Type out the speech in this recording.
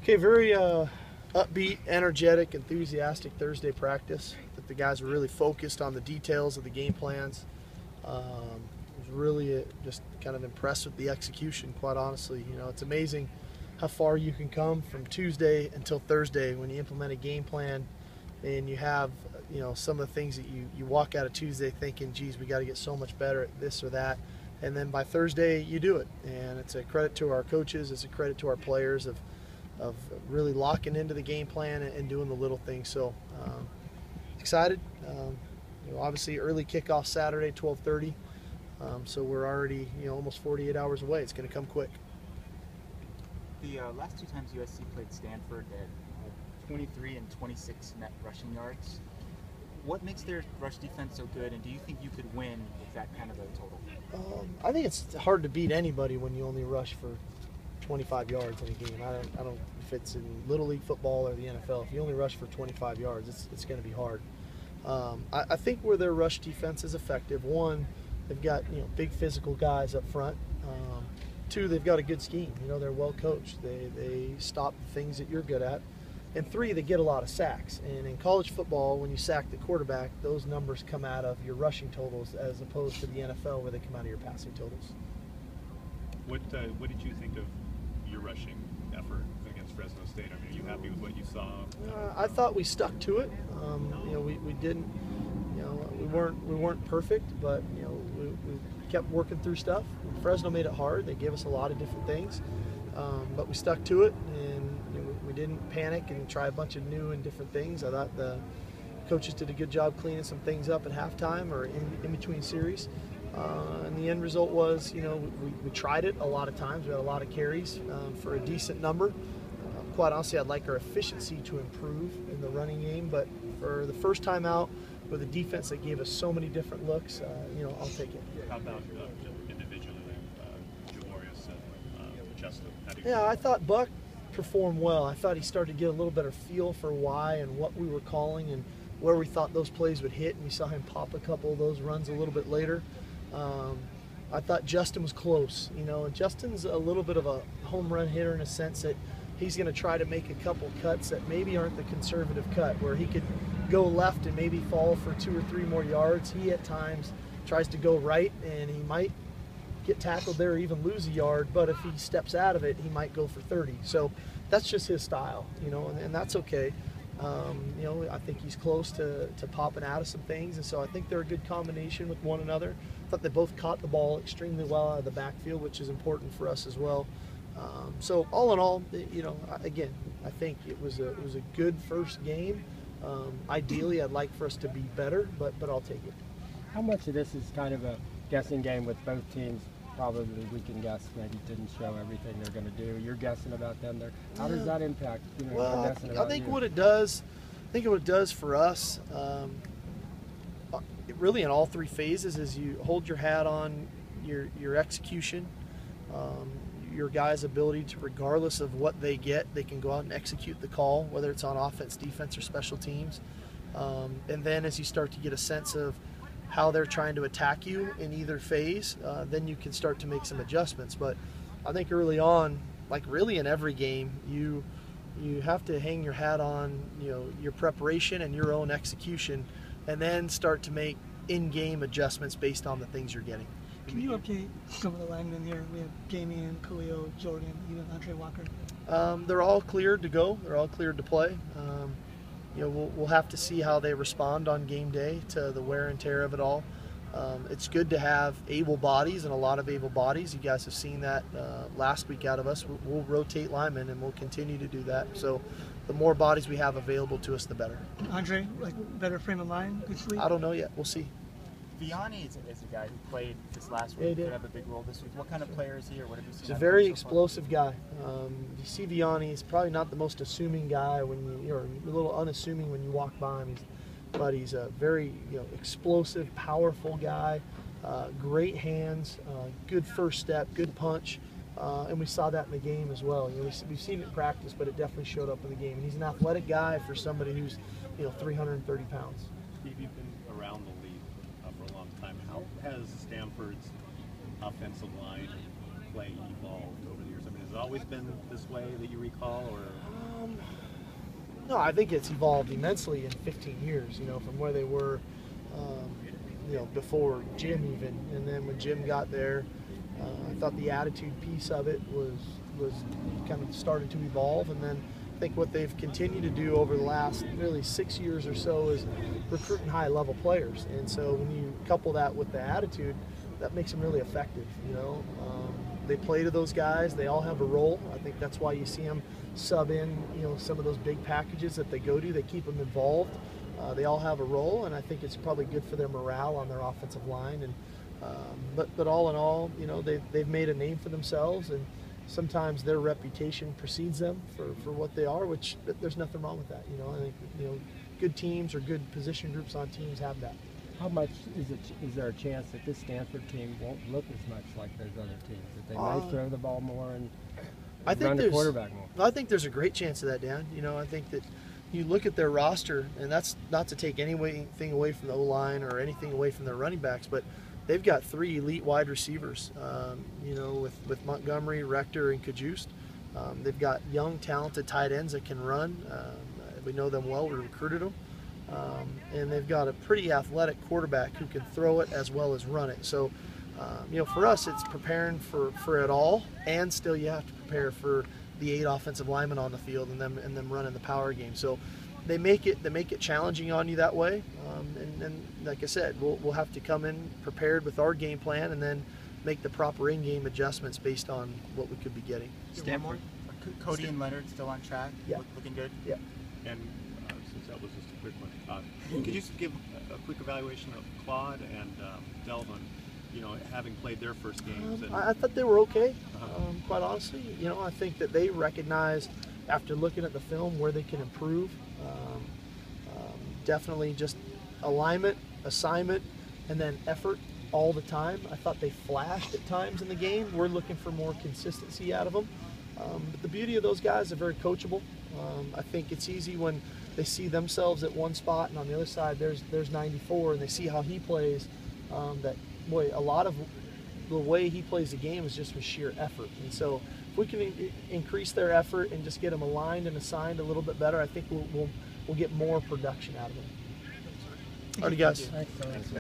Okay, very upbeat, energetic, enthusiastic Thursday practice. That the guys were really focused on the details of the game plans. Was really just kind of impressed with the execution, quite honestly. You know, it's amazing how far you can come from Tuesday until Thursday when you implement a game plan and you have, you know, some of the things that you walk out of Tuesday thinking, geez, we got to get so much better at this or that. And then by Thursday, you do it. And it's a credit to our coaches. It's a credit to our players of really locking into the game plan and doing the little things. So excited. You know, obviously early kickoff Saturday, 12:30. So we're already, you know, almost 48 hours away. It's going to come quick. The last two times USC played Stanford, they had 23 and 26 net rushing yards. What makes their rush defense so good, and do you think you could win with that kind of a total? I think it's hard to beat anybody when you only rush for 25 yards in a game. I don't if it's in Little League football or the NFL. If you only rush for 25 yards, it's going to be hard. I think where their rush defense is effective, one, they've got, you know, big physical guys up front. Two, they've got a good scheme. You know, they're well coached. They stop the things that you're good at. And three, they get a lot of sacks. And in college football, when you sack the quarterback, those numbers come out of your rushing totals as opposed to the NFL where they come out of your passing totals. What did you think of your rushing effort against Fresno State? I mean, are you happy with what you saw? I thought we stuck to it. You know, we didn't. You know, we weren't perfect, but you know, we kept working through stuff. Fresno made it hard. They gave us a lot of different things, but we stuck to it, and you know, we didn't panic and try a bunch of new and different things. I thought the coaches did a good job cleaning some things up at halftime or in between series. And the end result was, you know, we tried it a lot of times. We had a lot of carries for a decent number. Quite honestly, I'd like our efficiency to improve in the running game, but for the first time out with a defense that gave us so many different looks, you know, I'll take it. How about individually, Javorius and Justin? Yeah, I thought Buck performed well. I thought he started to get a little better feel for why and what we were calling and where we thought those plays would hit, and we saw him pop a couple of those runs a little bit later. I thought Justin was close, you know, and Justin's a little bit of a home run hitter in a sense that he's going to try to make a couple cuts that maybe aren't the conservative cut, where he could go left and maybe fall for 2 or 3 more yards. He at times tries to go right, and he might get tackled there or even lose a yard, but if he steps out of it, he might go for 30. So that's just his style, you know, and that's okay. You know, I think he's close to popping out of some things, and so I think they're a good combination with one another. I thought they both caught the ball extremely well out of the backfield, which is important for us as well. So all in all, you know, again, I think it was a good first game. Ideally, I'd like for us to be better, but I'll take it. How much of this is kind of a guessing game with both teams? Probably we can guess maybe didn't show everything they're going to do. You're guessing about them there. How does that impact? You know, well, I think what it does, for us, really in all 3 phases, is you hold your hat on your execution, your guys' ability to, regardless of what they get, they can go out and execute the call, whether it's on offense, defense, or special teams. And then as you start to get a sense of how they're trying to attack you in either phase, then you can start to make some adjustments. But I think early on, like really in every game, you have to hang your hat on, you know, your preparation and your own execution, and then start to make in-game adjustments based on the things you're getting. Can you update some of the linemen here? We have Damian, Khalil, Jordan, even Andre Walker. They're all cleared to go. They're all cleared to play. You know, we'll have to see how they respond on game day to the wear and tear of it all. It's good to have able bodies and a lot of able bodies. You guys have seen that last week out of us. We'll rotate linemen, and we'll continue to do that. So the more bodies we have available to us, the better. Andre, like better frame of mind, good sleep? I don't know yet. We'll see. Vianney is a guy who played this last week. Could have a big role this week. What kind of player is he, or what have you seen? He's a very explosive guy. You see Vianney, he's probably not the most assuming guy you're a little unassuming when you walk by him. But he's a very explosive, powerful guy. Great hands, good first step, good punch, and we saw that in the game as well. You know, we've seen it in practice, but it definitely showed up in the game. And he's an athletic guy for somebody who's 330 pounds. Steve, you've been around the league for a long time. How has Stanford's offensive line play evolved over the years? I mean, is it always been this way that you recall, or? No, I think it's evolved immensely in 15 years, from where they were, before Jim even. And then when Jim got there, I thought the attitude piece of it was kind of started to evolve. And then I think what they've continued to do over the last really 6 years or so is recruiting high-level players. And so when you couple that with the attitude, that makes them really effective, They play to those guys. They all have a role. I think that's why you see them sub in, some of those big packages that they go to. They keep them involved. They all have a role, and I think it's probably good for their morale on their offensive line. And but all in all, they've made a name for themselves, and sometimes their reputation precedes them for what they are, which there's nothing wrong with that. I think good teams or good position groups on teams have that. How much is there a chance that this Stanford team won't look as much like those other teams? That they might throw the ball more and run the quarterback more? I think there's a great chance of that, Dan. I think that you look at their roster, and that's not to take anything away from the O-line or anything away from their running backs, but they've got 3 elite wide receivers, with Montgomery, Rector, and Cajuste. They've got young, talented tight ends that can run. We know them well. We recruited them. And they've got a pretty athletic quarterback who can throw it as well as run it. So, for us, it's preparing for it all, and still you have to prepare for the 8 offensive linemen on the field and them running the power game. So they make it challenging on you that way. And like I said, we'll have to come in prepared with our game plan and then make the proper in-game adjustments based on what we could be getting. Stanford, Cody and Leonard still on track? Yeah. Looking good? Yeah. And since that was just a quick one, could you just give a quick evaluation of Claude and Delvin, having played their first games? And I thought they were okay, quite honestly. I think that they recognized after looking at the film where they can improve. Definitely just alignment, assignment, and then effort all the time. I thought they flashed at times in the game. We're looking for more consistency out of them. But the beauty of those guys, are very coachable. I think it's easy when they see themselves at one spot and on the other side there's 94 and they see how he plays, that boy, a lot of the way he plays the game is just with sheer effort. And so if we can increase their effort and just get them aligned and assigned a little bit better, I think we'll get more production out of them. Alrighty, guys. Thanks.